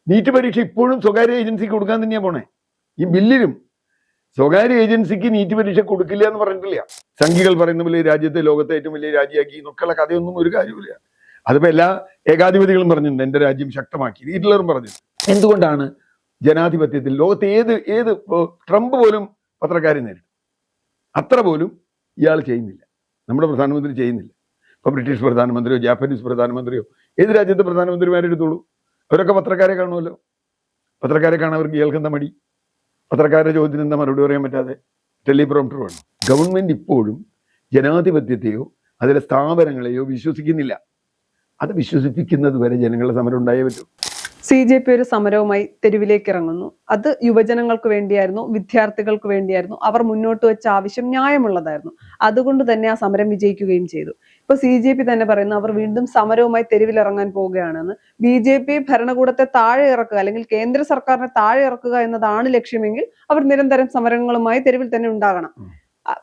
NEET പരീക്ഷ ഇപ്പോഴും സ്വകാര്യ ഏജൻസിക്ക് കൊടുക്കാൻ തന്നെയാണ് പോണേ. ഈ ബില്ലിലും സ്വകാര്യ ഏജൻസിക്ക് നീറ്റ് പരീക്ഷ കൊടുക്കില്ല എന്ന് പറഞ്ഞിട്ടില്ല. സംഘികൾ പറയുന്ന പോലെ രാജ്യത്തെ ലോകത്തെ ഏറ്റവും വലിയ രാജ്യമാക്കി എന്നൊക്കെയുള്ള കഥയൊന്നും ഒരു കാര്യമില്ല. അതിപ്പോ എല്ലാ ഏകാധിപതികളും പറഞ്ഞിട്ടുണ്ട് എന്റെ രാജ്യം ശക്തമാക്കി, ഹിറ്റ്ലറും പറഞ്ഞിട്ടുണ്ട്. എന്തുകൊണ്ടാണ് ജനാധിപത്യത്തിൽ ലോകത്തെ ഏത് ട്രംപ് പോലും പത്രക്കാരെ നേരിടും, അത്ര പോലും ഇയാൾ ചെയ്യുന്നില്ല, നമ്മുടെ പ്രധാനമന്ത്രി ചെയ്യുന്നില്ല. ഇപ്പൊ ബ്രിട്ടീഷ് പ്രധാനമന്ത്രിയോ ജാപ്പനീസ് പ്രധാനമന്ത്രിയോ ഏത് രാജ്യത്തെ പ്രധാനമന്ത്രിമാരെടുത്തോളൂ, അവരൊക്കെ പത്രക്കാരെ കാണുമല്ലോ. പത്രക്കാരെ കാണാൻ അവർക്ക് കേൾക്കുന്ന മടി, പത്രക്കാരുടെ ചോദ്യത്തിന് എന്താ മറുപടി പറയാൻ പറ്റാതെ ടെലിപ്രോംപ്റ്റർ വേണം. ഗവൺമെന്റ് ഇപ്പോഴും ജനാധിപത്യത്തെയോ അതിലെ സ്ഥാപനങ്ങളെയോ വിശ്വസിക്കുന്നില്ല. അത് വിശ്വസിപ്പിക്കുന്നത് വരെ ജനങ്ങളുടെ സമരം ഉണ്ടായേ പറ്റൂ. CJP ഒരു സമരവുമായി തെരുവിലേക്ക് ഇറങ്ങുന്നു. അത് യുവജനങ്ങൾക്ക് വേണ്ടിയായിരുന്നു, വിദ്യാർത്ഥികൾക്ക് വേണ്ടിയായിരുന്നു. അവർ മുന്നോട്ട് വെച്ച ആവശ്യം ന്യായമുള്ളതായിരുന്നു. അതുകൊണ്ട് തന്നെ ആ സമരം വിജയിക്കുകയും ചെയ്തു. ഇപ്പൊ CJP തന്നെ പറയുന്നു അവർ വീണ്ടും സമരവുമായി തെരുവിലിറങ്ങാൻ പോവുകയാണെന്ന്. BJP ഭരണകൂടത്തെ താഴെ ഇറക്കുക അല്ലെങ്കിൽ കേന്ദ്ര സർക്കാരിനെ താഴെ ഇറക്കുക എന്നതാണ് ലക്ഷ്യമെങ്കിൽ അവർ നിരന്തരം സമരങ്ങളുമായി തെരുവിൽ തന്നെ ഉണ്ടാകണം.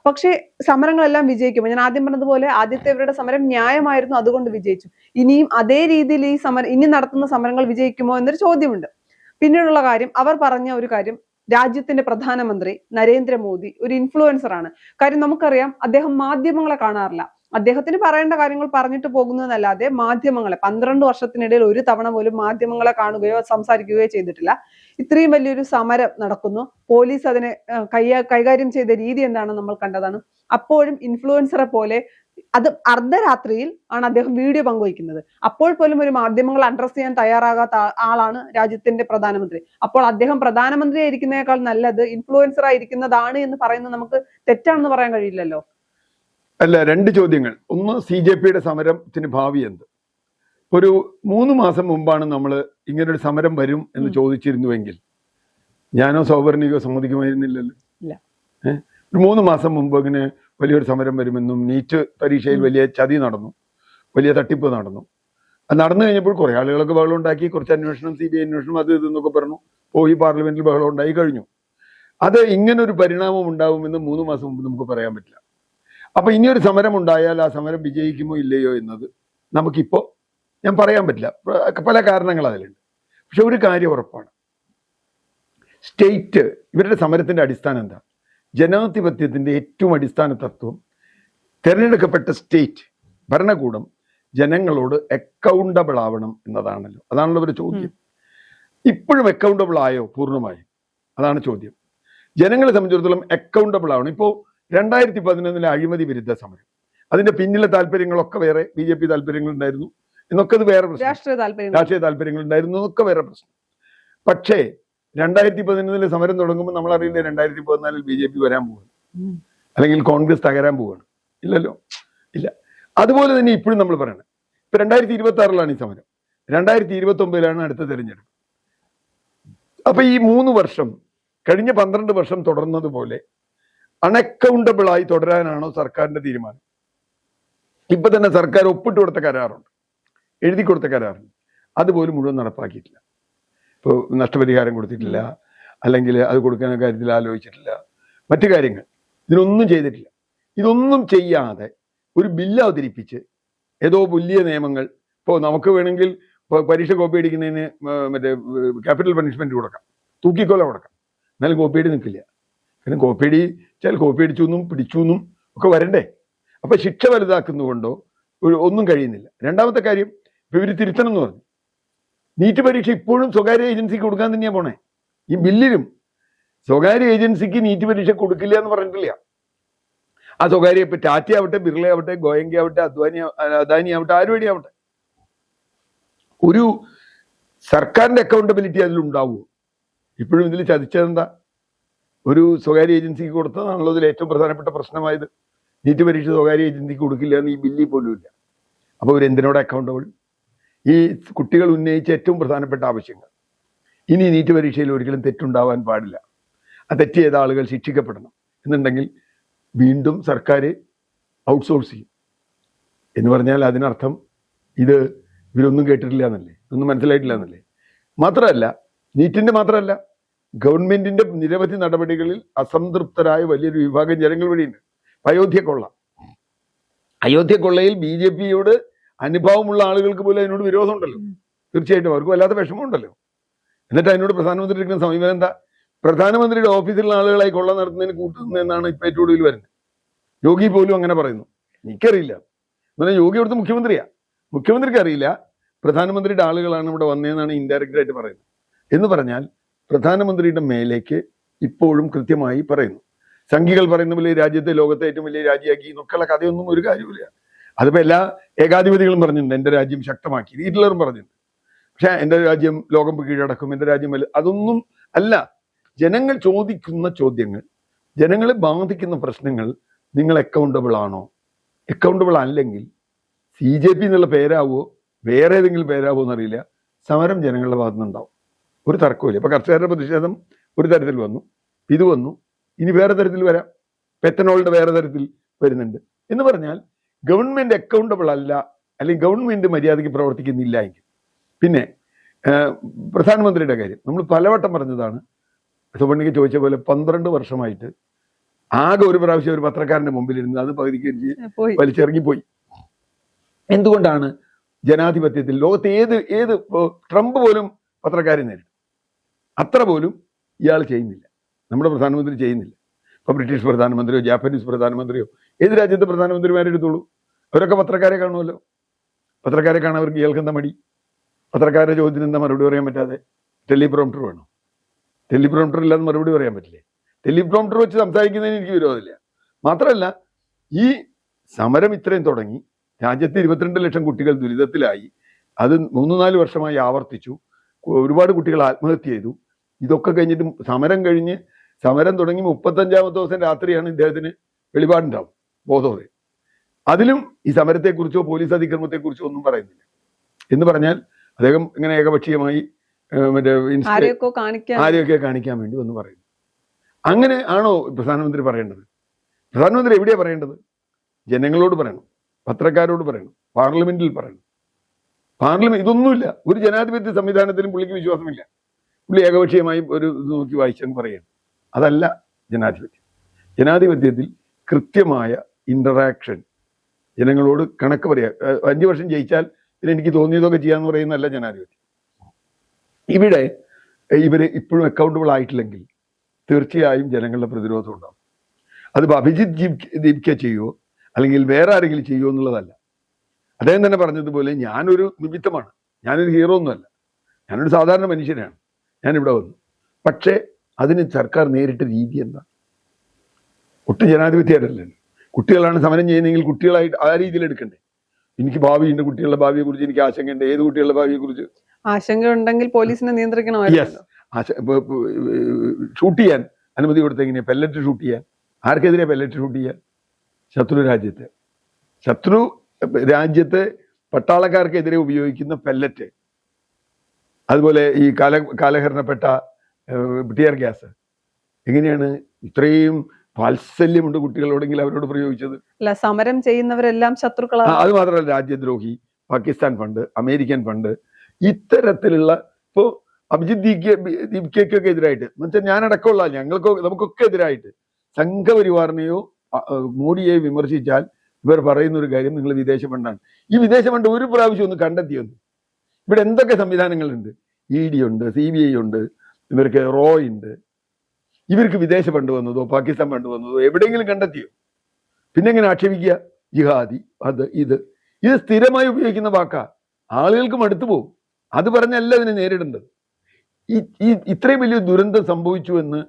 പക്ഷേ സമരങ്ങളെല്ലാം വിജയിക്കുമ്പോൾ ഞാൻ ആദ്യം പറഞ്ഞതുപോലെ ആദ്യത്തെ ഇവരുടെ സമരം ന്യായമായിരുന്നു, അതുകൊണ്ട് വിജയിച്ചു. ഇനിയും അതേ രീതിയിൽ ഇനി നടത്തുന്ന സമരങ്ങൾ വിജയിക്കുമോ എന്നൊരു ചോദ്യമുണ്ട്. പിന്നീടുള്ള കാര്യം, അവർ പറഞ്ഞ ഒരു കാര്യം, രാജ്യത്തിന്റെ പ്രധാനമന്ത്രി നരേന്ദ്രമോദി ഒരു ഇൻഫ്ലുവൻസർ ആണ്. കാര്യം നമുക്കറിയാം, അദ്ദേഹം മാധ്യമങ്ങളെ കാണാറില്ല. അദ്ദേഹത്തിന് പറയേണ്ട കാര്യങ്ങൾ പറഞ്ഞിട്ട് പോകുന്നതല്ലാതെ മാധ്യമങ്ങളെ 12 വർഷത്തിനിടയിൽ ഒരു തവണ പോലും മാധ്യമങ്ങളെ കാണുകയോ സംസാരിക്കുകയോ ചെയ്തിട്ടില്ല. ഇത്രയും വലിയൊരു സമരം നടക്കുന്നു, പോലീസ് അതിനെ കൈകാര്യം ചെയ്ത രീതി എന്താണെന്ന് നമ്മൾ കണ്ടതാണ്. അപ്പോഴും ഇൻഫ്ലുവൻസറെ പോലെ അത് അർദ്ധരാത്രിയിൽ ആണ് അദ്ദേഹം വീഡിയോ പങ്കുവയ്ക്കുന്നത്. അപ്പോൾ പോലും ഒരു മാധ്യമങ്ങൾ അഡ്രസ് ചെയ്യാൻ തയ്യാറാകാത്ത ആളാണ് രാജ്യത്തിന്റെ പ്രധാനമന്ത്രി. അപ്പോൾ അദ്ദേഹം പ്രധാനമന്ത്രിയായിരിക്കുന്നതിനേക്കാൾ നല്ലത് ഇൻഫ്ലുവൻസർ ആയിരിക്കുന്നതാണ് എന്ന് പറയുന്നത് നമുക്ക് തെറ്റാണെന്ന് പറയാൻ കഴിയില്ലല്ലോ. അല്ല, രണ്ട് ചോദ്യങ്ങൾ. ഒന്ന്, CJPയുടെ സമരത്തിന് ഭാവി എന്ത്? ഒരു 3 മാസം മുമ്പാണ് നമ്മൾ ഇങ്ങനൊരു സമരം വരും എന്ന് ചോദിച്ചിരുന്നുവെങ്കിൽ ഞാനോ സൗവർണികോ സമ്മതിക്കുമായിരുന്നില്ലല്ലോ. ഒരു 3 മാസം മുമ്പ് ഇങ്ങനെ വലിയൊരു സമരം വരുമെന്നും നീറ്റ് പരീക്ഷയിൽ വലിയ ചതി നടന്നു, വലിയ തട്ടിപ്പ് നടന്നു, അത് നടന്നു കഴിഞ്ഞപ്പോൾ കുറെ ആളുകളൊക്കെ ബഹളം ഉണ്ടാക്കി, കുറച്ച് അന്വേഷണം, CBI അന്വേഷണം, അത് ഇതെന്നൊക്കെ പറഞ്ഞു പോയി, പാർലമെന്റിൽ ബഹളം ഉണ്ടായി കഴിഞ്ഞു. അത് ഇങ്ങനൊരു പരിണാമം ഉണ്ടാവുമെന്ന് 3 മാസം മുമ്പ് നമുക്ക് പറയാൻ പറ്റില്ല. അപ്പൊ ഇനിയൊരു സമരം ഉണ്ടായാൽ ആ സമരം വിജയിക്കുമോ ഇല്ലയോ എന്നത് നമുക്കിപ്പോ ഞാൻ പറയാൻ പറ്റില്ല. പല കാരണങ്ങൾ അതിലുണ്ട്. പക്ഷെ ഒരു കാര്യം ഉറപ്പാണ്, സ്റ്റേറ്റ് ഇവരുടെ സമരത്തിന്റെ അടിസ്ഥാനം എന്താ? ജനാധിപത്യത്തിന്റെ ഏറ്റവും അടിസ്ഥാന തത്വം തിരഞ്ഞെടുക്കപ്പെട്ട സ്റ്റേറ്റ് ഭരണകൂടം ജനങ്ങളോട് അക്കൗണ്ടബിൾ ആവണം എന്നതാണല്ലോ. അതാണല്ലോ ഒരു ചോദ്യം. ഇപ്പോഴും അക്കൗണ്ടബിൾ ആയോ പൂർണ്ണമായും? അതാണ് ചോദ്യം. ജനങ്ങളെ സംബന്ധിച്ചിടത്തോളം അക്കൗണ്ടബിൾ ആവണം. ഇപ്പോൾ 2011 അഴിമതി വിരുദ്ധ സമരം, അതിന്റെ പിന്നിലെ താല്പര്യങ്ങളൊക്കെ വേറെ, BJP താല്പര്യങ്ങൾ ഉണ്ടായിരുന്നു എന്നൊക്കെ അത് വേറെ പ്രശ്നം, രാഷ്ട്രീയ താല്പര്യങ്ങൾ ഉണ്ടായിരുന്നു എന്നൊക്കെ വേറെ പ്രശ്നം. പക്ഷേ 2011 സമരം തുടങ്ങുമ്പോൾ നമ്മൾ അറിയില്ല 2014 BJP വരാൻ പോവാണ്, അല്ലെങ്കിൽ കോൺഗ്രസ് തകരാൻ പോവാണ്. ഇല്ലല്ലോ, ഇല്ല. അതുപോലെ തന്നെ ഇപ്പോഴും നമ്മൾ പറയണം, ഇപ്പൊ 2026 ഈ സമരം, 2029 അടുത്ത തെരഞ്ഞെടുപ്പ്. അപ്പൊ ഈ 3 വർഷം കഴിഞ്ഞ 12 വർഷം തുടർന്നതുപോലെ അൺഅക്കൗണ്ടബിൾ ആയി തുടരാനാണോ സർക്കാരിന്റെ തീരുമാനം? ഇപ്പൊ തന്നെ സർക്കാർ ഒപ്പിട്ട് കൊടുത്ത കരാറുണ്ട്, എഴുതി കൊടുത്ത കരാറുണ്ട്, അതുപോലും മുഴുവൻ നടപ്പാക്കിയിട്ടില്ല. ഇപ്പോൾ നഷ്ടപരിഹാരം കൊടുത്തിട്ടില്ല, അല്ലെങ്കിൽ അത് കൊടുക്കുന്ന കാര്യത്തിൽ ആലോചിച്ചിട്ടില്ല, മറ്റു കാര്യങ്ങൾ ഇതിനൊന്നും ചെയ്തിട്ടില്ല. ഇതൊന്നും ചെയ്യാതെ ഒരു ബില്ല് അവതരിപ്പിച്ച് ഏതോ വലിയ നിയമങ്ങൾ, ഇപ്പോൾ നമുക്ക് വേണമെങ്കിൽ പരീക്ഷ കോപ്പി അടിക്കുന്നതിന് മറ്റേ ക്യാപിറ്റൽ പണിഷ്മെന്റ് കൊടുക്കാം, തൂക്കിക്കൊല കൊടുക്കാം, എന്നാലും കോപ്പിയടി നിൽക്കില്ല. കാരണം കോപ്പിയടി ചില കോപ്പി അടിച്ചു എന്നും പിടിച്ചു എന്നും ഒക്കെ വരണ്ടേ. അപ്പൊ ശിക്ഷ വലുതാക്കുന്നതുകൊണ്ടോ ഒന്നും കഴിയുന്നില്ല. രണ്ടാമത്തെ കാര്യം, ഇവര് തിരുത്തണം എന്ന് പറഞ്ഞു, നീറ്റ് പരീക്ഷ ഇപ്പോഴും സ്വകാര്യ ഏജൻസിക്ക് കൊടുക്കാൻ തന്നെയാണ് പോണേ. ഈ ബില്ലിലും സ്വകാര്യ ഏജൻസിക്ക് നീറ്റ് പരീക്ഷ കൊടുക്കില്ല എന്ന് പറഞ്ഞിട്ടില്ല. ആ സ്വകാര്യ ഇപ്പൊ ടാറ്റ ആവട്ടെ, ബിർള ആവട്ടെ, ഗോയങ്ക ആവട്ടെ, അദാനി ആവട്ടെ, ആരുവഴി ആവട്ടെ, ഒരു സർക്കാരിന്റെ അക്കൗണ്ടബിലിറ്റി അതിലുണ്ടാവുമോ? ഇപ്പോഴും ഇതിൽ ചതിച്ചതെന്താ? ഒരു സ്വകാര്യ ഏജൻസിക്ക് കൊടുത്തതാണല്ലോ ഇതിൽ ഏറ്റവും പ്രധാനപ്പെട്ട പ്രശ്നമായത്. നീറ്റ് പരീക്ഷ സ്വകാര്യ ഏജൻസിക്ക് കൊടുക്കില്ല എന്ന് ഈ ബില്ലിൽ പോലും ഇല്ല. അപ്പോൾ ഇവരെന്തിനോട് അക്കൗണ്ടബിൾ? ഈ കുട്ടികൾ ഉന്നയിച്ച ഏറ്റവും പ്രധാനപ്പെട്ട ആവശ്യങ്ങൾ, ഇനി നീറ്റ് പരീക്ഷയിൽ ഒരിക്കലും തെറ്റുണ്ടാവാൻ പാടില്ല, ആ തെറ്റ് ചെയ്ത ആളുകൾ ശിക്ഷിക്കപ്പെടണം എന്നുണ്ടെങ്കിൽ വീണ്ടും സർക്കാർ ഔട്ട്സോഴ്സ് ചെയ്യും എന്ന് പറഞ്ഞാൽ അതിനർത്ഥം ഇത് ഇവരൊന്നും കേട്ടിട്ടില്ല എന്നല്ലേ, ഒന്നും മനസ്സിലായിട്ടില്ല എന്നല്ലേ. മാത്രമല്ല, നീറ്റിന്റെ മാത്രമല്ല, ഗവൺമെന്റിന്റെ നിരവധി നടപടികളിൽ അസംതൃപ്തരായ വലിയൊരു വിഭാഗം ജനങ്ങൾ വഴിയുണ്ട്. അയോധ്യക്കൊള്ളയിൽ BJPയോട് അനുഭവമുള്ള ആളുകൾക്ക് പോലും അതിനോട് വിരോധമുണ്ടല്ലോ. തീർച്ചയായിട്ടും അവർക്ക് വല്ലാത്ത വിഷമമുണ്ടല്ലോ. എന്നിട്ട് അതിനോട് പ്രധാനമന്ത്രി എടുക്കുന്ന സമീപനം എന്താ? പ്രധാനമന്ത്രിയുടെ ഓഫീസിലുള്ള ആളുകളായി കൊള്ള നടത്തുന്നതിന് കൂട്ടുന്നതെന്നാണ് ഇപ്പൊ ഏറ്റവും ഒടുവിൽ വരുന്നത്. യോഗി പോലും അങ്ങനെ പറയുന്നു. എനിക്കറിയില്ല, എന്നാൽ യോഗി അവിടുത്തെ മുഖ്യമന്ത്രിയാ, മുഖ്യമന്ത്രിക്ക് അറിയില്ല പ്രധാനമന്ത്രിയുടെ ആളുകളാണ് ഇവിടെ വന്നതെന്നാണ് ഇൻഡയറക്റ്റ് ആയിട്ട് പറയുന്നത്. എന്ന് പറഞ്ഞാൽ പ്രധാനമന്ത്രിയുടെ മേലേക്ക് ഇപ്പോഴും കൃത്യമായി പറയുന്നു. സംഘികൾ പറയുന്ന പോലെ രാജ്യത്തെ ലോകത്തെ ഏറ്റവും വലിയ രാജ്യമാക്കി എന്നൊക്കെയുള്ള കഥയൊന്നും ഒരു കാര്യമില്ല. അതിപ്പോ എല്ലാ ഏകാധിപതികളും പറഞ്ഞിട്ടുണ്ട്, എന്റെ രാജ്യം ശക്തമാക്കി, ഹിറ്റ്ലറും പറഞ്ഞിട്ടുണ്ട്. പക്ഷെ എന്റെ രാജ്യം ലോകം കീഴടക്കും, എന്റെ രാജ്യം അതൊന്നും അല്ല. ജനങ്ങൾ ചോദിക്കുന്ന ചോദ്യങ്ങൾ, ജനങ്ങളെ ബാധിക്കുന്ന പ്രശ്നങ്ങൾ നിങ്ങൾ അക്കൗണ്ടബിൾ ആണോ? അക്കൗണ്ടബിൾ അല്ലെങ്കിൽ CJP എന്നുള്ള പേരാവോ വേറെ ഏതെങ്കിലും പേരാവോ എന്നറിയില്ല, സമരം ജനങ്ങളുടെ ഭാഗത്തു നിന്നുണ്ടാവും. ഒരു തർക്കമില്ല. ഇപ്പൊ കർഷകരുടെ പ്രതിഷേധം ഒരു തരത്തിൽ വന്നു, ഇത് വന്നു, ഇനി വേറെ തരത്തിൽ വരാം, പെത്തനോളുടെ വേറെ തരത്തിൽ വരുന്നുണ്ട്. എന്ന് പറഞ്ഞാൽ ഗവൺമെന്റ് അക്കൗണ്ടബിൾ അല്ല, അല്ലെങ്കിൽ ഗവൺമെന്റ് മര്യാദയ്ക്ക് പ്രവർത്തിക്കുന്നില്ല എങ്കിൽ പിന്നെ പ്രധാനമന്ത്രിയുടെ കാര്യം നമ്മൾ പലവട്ടം പറഞ്ഞതാണ്. സുവർണിക്ക് ചോദിച്ച പോലെ 12 വർഷമായിട്ട് ആകെ ഒരു പ്രാവശ്യം ഒരു പത്രക്കാരന്റെ മുമ്പിലിരുന്ന് അത് പകുതിക്ക് വലിച്ചിറങ്ങിപ്പോയി. എന്തുകൊണ്ടാണ്? ജനാധിപത്യത്തിൽ ലോകത്തെ ഏത് ട്രംപ് പോലും പത്രക്കാരെ നേരിടും, അത്ര പോലും ഇയാൾ ചെയ്യുന്നില്ല, നമ്മുടെ പ്രധാനമന്ത്രി ചെയ്യുന്നില്ല. ഇപ്പൊ ബ്രിട്ടീഷ് പ്രധാനമന്ത്രിയോ ജാപ്പനീസ് പ്രധാനമന്ത്രിയോ ഏത് രാജ്യത്തെ പ്രധാനമന്ത്രിമാരെടുത്തോളൂ, അവരൊക്കെ പത്രക്കാരെ കാണുമല്ലോ. പത്രക്കാരെ കാണാൻ അവർക്ക് കേൾക്കുന്ന മടി, പത്രക്കാരുടെ ചോദ്യത്തിന് എന്താ മറുപടി പറയാൻ പറ്റാതെ? ടെലിപ്രോംപ്റ്റർ വേണം. ടെലിപ്രോംപ്റ്റർ ഇല്ലാതെ മറുപടി പറയാൻ പറ്റില്ലേ? ടെലിപ്രോംപ്റ്റർ വെച്ച് സംസാരിക്കുന്നതിന് എനിക്ക് വിരോധമില്ല. മാത്രമല്ല, ഈ സമരം ഇത്രയും തുടങ്ങി, രാജ്യത്ത് 22 ലക്ഷം കുട്ടികൾ ദുരിതത്തിലായി, അത് 3-4 വർഷമായി ആവർത്തിച്ചു, ഒരുപാട് കുട്ടികൾ ആത്മഹത്യ ചെയ്തു. ഇതൊക്കെ കഴിഞ്ഞിട്ടും സമരം തുടങ്ങി 35ാമത്തെ ദിവസം രാത്രിയാണ് ഇദ്ദേഹത്തിന് വെളിപാടുണ്ടാവും, ബോധോദയം. അതിലും ഈ സമരത്തെക്കുറിച്ചോ പോലീസ് അതിക്രമത്തെക്കുറിച്ചോ ഒന്നും പറയുന്നില്ല. എന്ന് പറഞ്ഞാൽ അദ്ദേഹം ഇങ്ങനെ ഏകപക്ഷീയമായി ആരെയൊക്കെ കാണിക്കാൻ വേണ്ടി ഒന്ന് പറയുന്നു. അങ്ങനെ ആണോ പ്രധാനമന്ത്രി പറയേണ്ടത്? പ്രധാനമന്ത്രി എവിടെയാ പറയേണ്ടത്? ജനങ്ങളോട് പറയണം, പത്രക്കാരോട് പറയണം, പാർലമെന്റിൽ പറയണം. പാർലമെന്റ് ഇതൊന്നുമില്ല. ഒരു ജനാധിപത്യ സംവിധാനത്തിലും പുള്ളിക്ക് വിശ്വാസമില്ല. പുള്ളി ഏകപക്ഷീയമായി ഒരു ഇത് നോക്കി വായിച്ചങ്ങ് പറയുകയാണ്. അതല്ല ജനാധിപത്യം. ജനാധിപത്യത്തിൽ കൃത്യമായ ഇന്ററാക്ഷൻ, ജനങ്ങളോട് കണക്ക് പറയാ. 5 വർഷം ജയിച്ചാൽ എനിക്ക് തോന്നിയതൊക്കെ ചെയ്യാന്ന് പറയുന്നതല്ല ജനാധിപത്യം. ഇവിടെ ഇവര് ഇപ്പോഴും അക്കൗണ്ടബിൾ ആയിട്ടില്ലെങ്കിൽ തീർച്ചയായും ജനങ്ങളുടെ പ്രതിരോധം ഉണ്ടാവും. അതിപ്പോൾ അഭിജിത്ത് ദീപ്കെ ചെയ്യുമോ അല്ലെങ്കിൽ വേറെ ആരെങ്കിലും ചെയ്യുമോ എന്നുള്ളതല്ല. അദ്ദേഹം തന്നെ പറഞ്ഞതുപോലെ ഞാനൊരു നിമിത്തമാണ്, ഞാനൊരു ഹീറോ ഒന്നുമല്ല, ഞാനൊരു സാധാരണ മനുഷ്യനാണ്, ഞാനിവിടെ വന്നു. പക്ഷേ അതിന് സർക്കാർ നേരിട്ട രീതി എന്താ? ഒട്ടും ജനാധിപത്യമായിട്ടല്ലേ. കുട്ടികളാണ് സമരം ചെയ്യുന്നതെങ്കിൽ കുട്ടികളായിട്ട് ആ രീതിയിൽ എടുക്കണ്ടേ? എനിക്ക് ഭാവിയുണ്ട്, കുട്ടികളുടെ ഭാവിയെ കുറിച്ച് എനിക്ക് ആശങ്കയുണ്ട്. ഏത് കുട്ടികളുടെ ഭാവിയെ കുറിച്ച് ആശങ്ക ഉണ്ടെങ്കിൽ പോലീസിനെ നിയന്ത്രിക്കണം. ഷൂട്ട് ചെയ്യാൻ അനുമതി കൊടുത്ത എങ്ങനെയാ? പെല്ലറ്റ് ഷൂട്ട് ചെയ്യാൻ. ആർക്കെതിരെ പെല്ലറ്റ് ഷൂട്ട് ചെയ്യാൻ? ശത്രു രാജ്യത്തെ പട്ടാളക്കാർക്കെതിരെ ഉപയോഗിക്കുന്ന പെല്ലറ്റ്, അതുപോലെ ഈ കാലഹരണപ്പെട്ട ടിയർ ഗ്യാസ്. എങ്ങനെയാണ് ഇത്രയും വാത്സല്യമുണ്ട് കുട്ടികളോടെങ്കിൽ അവരോട് പ്രയോഗിച്ചത്? അല്ല, സമരം ചെയ്യുന്നവരെല്ലാം ശത്രുക്കളാണ്. അത് മാത്രമല്ല, രാജ്യദ്രോഹി, പാകിസ്ഥാൻ ഫണ്ട്, അമേരിക്കൻ ഫണ്ട്, ഇത്തരത്തിലുള്ള ഇപ്പോ അഭിജിത്ത് ദീപ്കയ്ക്കൊക്കെ എതിരായിട്ട് എന്നുവെച്ചാൽ ഞാനടക്കമുള്ള നമുക്കൊക്കെ എതിരായിട്ട് സംഘപരിവാറിനെയോ മോഡിയെ വിമർശിച്ചാൽ ഇവർ പറയുന്ന ഒരു കാര്യം, നിങ്ങൾ വിദേശ ഫണ്ടാണ്. ഈ വിദേശ ഫണ്ട് ഒരു പ്രാവശ്യം ഒന്ന് കണ്ടെത്തിയൊന്നു. ഇവിടെ എന്തൊക്കെ സംവിധാനങ്ങളുണ്ട്? ED ഉണ്ട്, CBI ഉണ്ട്, ഇവർക്ക് റോ ഉണ്ട്. ഇവർക്ക് വിദേശ ഫണ്ട് വന്നതോ പാകിസ്ഥാൻ ഫണ്ട് വന്നതോ എവിടെയെങ്കിലും കണ്ടെത്തിയോ? പിന്നെ എങ്ങനെ ആക്ഷേപിക്കുക? ജിഹാദി, ഇത് സ്ഥിരമായി ഉപയോഗിക്കുന്ന വാക്കാ. ആളുകൾക്ക് മടുത്തു പോകും. അത് പറഞ്ഞല്ല അതിനെ നേരിടേണ്ടത്. ഇത്രയും വലിയ ദുരന്തം സംഭവിച്ചു എന്ന്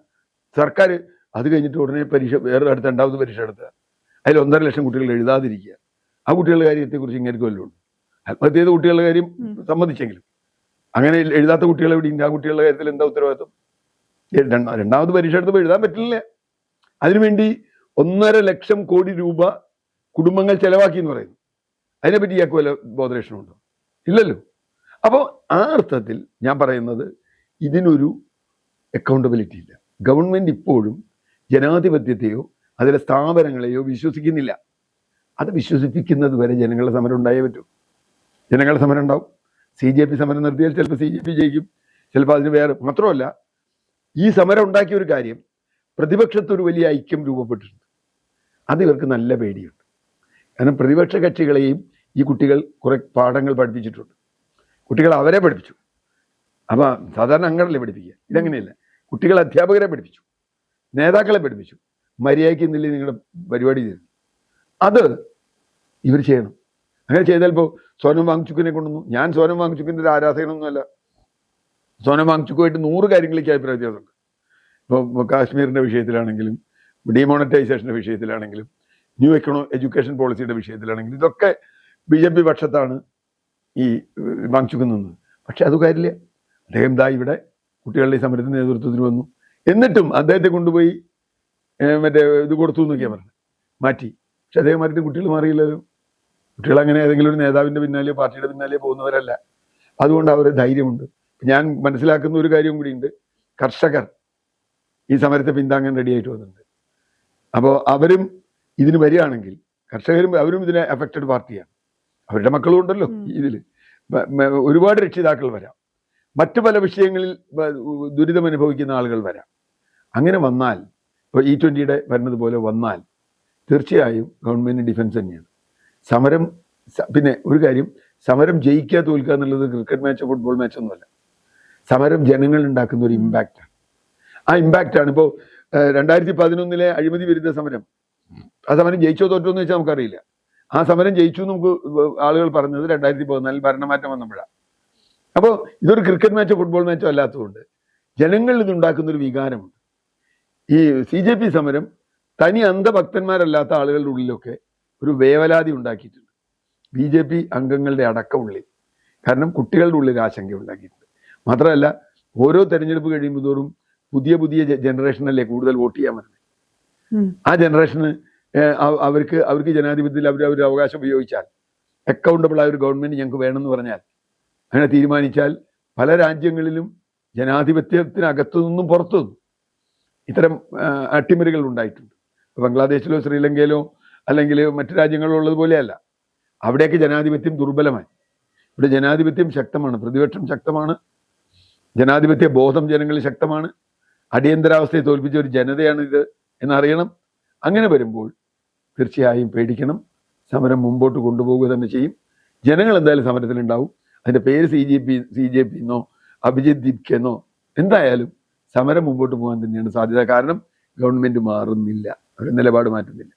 സർക്കാർ അത് കഴിഞ്ഞിട്ട് ഉടനെ വേറെ അടുത്ത 2ാമത് പരീക്ഷ നടത്തുക, അതിൽ 1.5 ലക്ഷം കുട്ടികൾ എഴുതാതിരിക്കുക. ആ കുട്ടികളുടെ കാര്യത്തെക്കുറിച്ച് ഇങ്ങനെയൊക്കെ വല്ലതും ഉണ്ട്? ആത്മഹത്യ ചെയ്ത കുട്ടികളുടെ കാര്യം സമ്മതിച്ചെങ്കിലും അങ്ങനെ എഴുതാത്ത കുട്ടികൾ എവിടെയുണ്ട്? ആ കുട്ടികളുടെ കാര്യത്തിൽ എന്താ ഉത്തരവാദിത്വം? 2ാമത് പരീക്ഷ എടുത്തപ്പോൾ എഴുതാൻ പറ്റില്ല. അതിനുവേണ്ടി 1.5 ലക്ഷം കോടി രൂപ കുടുംബങ്ങൾ ചെലവാക്കി എന്ന് പറയുന്നു. അതിനെപ്പറ്റി ഇയാൾക്ക് വല്ല ബോധലക്ഷണമുണ്ടോ? ഇല്ലല്ലോ. അപ്പോൾ ആ അർത്ഥത്തിൽ ഞാൻ പറയുന്നത് ഇതിനൊരു അക്കൗണ്ടബിലിറ്റി ഇല്ല. ഗവൺമെന്റ് ഇപ്പോഴും ജനാധിപത്യത്തെയോ അതിലെ സ്ഥാപനങ്ങളെയോ വിശ്വസിക്കുന്നില്ല. അത് വിശ്വസിപ്പിക്കുന്നത് വരെ ജനങ്ങളുടെ സമരം ഉണ്ടായേ പറ്റൂ. ജനങ്ങളുടെ സമരം ഉണ്ടാവും. CJP സമരം നിർത്തിയാൽ ചിലപ്പോൾ CJP ജയിക്കും, ചിലപ്പോൾ അതിന് വേറെ. മാത്രമല്ല, ഈ സമരം ഉണ്ടാക്കിയ ഒരു കാര്യം, പ്രതിപക്ഷത്ത് ഒരു വലിയ ഐക്യം രൂപപ്പെട്ടിട്ടുണ്ട്. അത് ഇവർക്ക് നല്ല പേടിയുണ്ട്. കാരണം പ്രതിപക്ഷ കക്ഷികളെയും ഈ കുട്ടികൾ കുറെ പാഠങ്ങൾ പഠിപ്പിച്ചിട്ടുണ്ട്. കുട്ടികൾ അവരെ പഠിപ്പിച്ചു. അപ്പൊ സാധാരണ അങ്ങനല്ലേ പഠിപ്പിക്കുക, ഇതങ്ങനെയല്ല. കുട്ടികൾ അധ്യാപകരെ പഠിപ്പിച്ചു, നേതാക്കളെ പഠിപ്പിച്ചു, മര്യാദയ്ക്ക് ഇന്നില്ലേ നിങ്ങളുടെ പരിപാടി ചെയ്തു. അത് ഇവർ ചെയ്യണം. അങ്ങനെ ചെയ്താൽ ഇപ്പോൾ സോനം വാങ്ചുക്കിനെ കൊണ്ടുവന്നു. ഞാൻ സോനം വാങ്ചുക്കിന്റെ ഒരു ആരാധകനൊന്നുമല്ല. സോനം വാങ്ചുക്കുമായിട്ട് 100 കാര്യങ്ങളിലേക്ക് അഭിപ്രായ വ്യത്യാസമുണ്ട്. ഇപ്പോൾ കാശ്മീരിന്റെ വിഷയത്തിലാണെങ്കിലും, ഡിമോണറ്റൈസേഷന്റെ വിഷയത്തിലാണെങ്കിലും, ന്യൂ എഡ്യൂക്കേഷൻ പോളിസിയുടെ വിഷയത്തിലാണെങ്കിലും, ഇതൊക്കെ BJP പക്ഷത്താണ് ഈ വാങ്ചുക്ക് നിന്നത്. പക്ഷെ അത് കാര്യമില്ല. അദ്ദേഹം ഇവിടെ കുട്ടികളുടെ ഈ സമരത്തിന് നേതൃത്വത്തിന് വന്നു. എന്നിട്ടും അദ്ദേഹത്തെ കൊണ്ടുപോയി മറ്റേ ഇത് കൊടുത്തു എന്നൊക്കെയാ പറഞ്ഞത്, മാറ്റി. പക്ഷെ അദ്ദേഹം മാറ്റിയിട്ട് കുട്ടികൾ മാറിയില്ലല്ലോ. കുട്ടികൾ അങ്ങനെ ഏതെങ്കിലും ഒരു നേതാവിന്റെ പിന്നാലെയോ പാർട്ടിയുടെ പിന്നാലെയോ പോകുന്നവരല്ല. അതുകൊണ്ട് അവരെ ധൈര്യമുണ്ട്. ഞാൻ മനസ്സിലാക്കുന്ന ഒരു കാര്യം കൂടിയുണ്ട്, കർഷകർ ഈ സമരത്തെ പിന്താങ്ങാൻ റെഡിയായിട്ട് വന്നിട്ടുണ്ട്. അപ്പോൾ അവരും ഇതിന് വരികയാണെങ്കിൽ, കർഷകരും അവരും ഇതിനെ അഫക്റ്റഡ് പാർട്ടിയാണ്. അവരുടെ മക്കളും ഉണ്ടല്ലോ ഇതിൽ. ഒരുപാട് രക്ഷിതാക്കൾ വരാം, മറ്റു പല വിഷയങ്ങളിൽ ദുരിതം അനുഭവിക്കുന്ന ആളുകൾ വരാം. അങ്ങനെ വന്നാൽ, ഇപ്പോൾ E20 വരുന്നത് പോലെ വന്നാൽ തീർച്ചയായും ഗവൺമെന്റ് ഡിഫൻസ് തന്നെയാണ്. സമരം പിന്നെ ഒരു കാര്യം, സമരം ജയിക്കുക തോൽക്കുക എന്നുള്ളത് ക്രിക്കറ്റ് മാച്ചോ ഫുട്ബോൾ മാച്ചോ ഒന്നുമല്ല. സമരം ജനങ്ങൾ ഉണ്ടാക്കുന്ന ഒരു ഇമ്പാക്റ്റാണ്. ആ ഇമ്പാക്റ്റാണ്. ഇപ്പോൾ 2011 അഴിമതി വിരുദ്ധ സമരം, ആ സമരം ജയിച്ചോ തോറ്റോ എന്ന് വെച്ചാൽ നമുക്കറിയില്ല. ആ സമരം ജയിച്ചു നമുക്ക് ആളുകൾ പറഞ്ഞത് 2014 ഭരണമാറ്റം വന്നപ്പോഴാണ്. അപ്പോൾ ഇതൊരു ക്രിക്കറ്റ് മാച്ചോ ഫുട്ബോൾ മാച്ചോ അല്ലാത്തതുകൊണ്ട് ജനങ്ങളിൽ ഇതുണ്ടാക്കുന്ന ഒരു വികാരമുണ്ട്. ഈ CJP സമരം തനി അന്ധഭക്തന്മാരല്ലാത്ത ആളുകളുടെ ഉള്ളിലൊക്കെ ഒരു വേവലാതി ഉണ്ടാക്കിയിട്ടുണ്ട്, BJP അംഗങ്ങളുടെ അടക്കമുള്ളിൽ. കാരണം കുട്ടികളുടെ ഉള്ളിൽ ആശങ്ക ഉണ്ടാക്കിയിട്ടുണ്ട്. മാത്രമല്ല, ഓരോ തെരഞ്ഞെടുപ്പ് കഴിയുമ്പോൾ തോറും പുതിയ പുതിയ ജനറേഷനല്ലേ കൂടുതൽ വോട്ട് ചെയ്യാൻ വരുന്നത്. ആ ജനറേഷന് അവർക്ക് ജനാധിപത്യത്തിൽ അവർ അവകാശം ഉപയോഗിച്ചാൽ, അക്കൗണ്ടബിൾ ആയ ഒരു ഗവൺമെന്റ് ഞങ്ങൾക്ക് വേണമെന്ന് പറഞ്ഞാൽ, അങ്ങനെ തീരുമാനിച്ചാൽ, പല രാജ്യങ്ങളിലും ജനാധിപത്യത്തിനകത്തു നിന്നും പുറത്തു നിന്നും ഇത്തരം അട്ടിമറികൾ ഉണ്ടായിട്ടുണ്ട്. ബംഗ്ലാദേശിലോ ശ്രീലങ്കയിലോ അല്ലെങ്കിൽ മറ്റു രാജ്യങ്ങളിലോ ഉള്ളതുപോലെയല്ല. അവിടെയൊക്കെ ജനാധിപത്യം ദുർബലമായി. ഇവിടെ ജനാധിപത്യം ശക്തമാണ്, പ്രതിപക്ഷം ശക്തമാണ്, ജനാധിപത്യ ബോധം ജനങ്ങളിൽ ശക്തമാണ്. അടിയന്തരാവസ്ഥയെ തോൽപ്പിച്ച ഒരു ജനതയാണ് ഇത് എന്നറിയണം. അങ്ങനെ വരുമ്പോൾ തീർച്ചയായും പേടിക്കണം. സമരം മുമ്പോട്ട് കൊണ്ടുപോകുക തന്നെ ചെയ്യും. ജനങ്ങൾ എന്തായാലും സമരത്തിലുണ്ടാവും. അതിന്റെ പേര് CJP എന്നോ അഭിജിത് ദീപ്കെന്നോ എന്തായാലും സമരം മുമ്പോട്ട് പോകാൻ തന്നെയാണ് സാധ്യത. കാരണം ഗവൺമെന്റ് മാറുന്നില്ല, അവരുടെ നിലപാട് മാറ്റുന്നില്ല.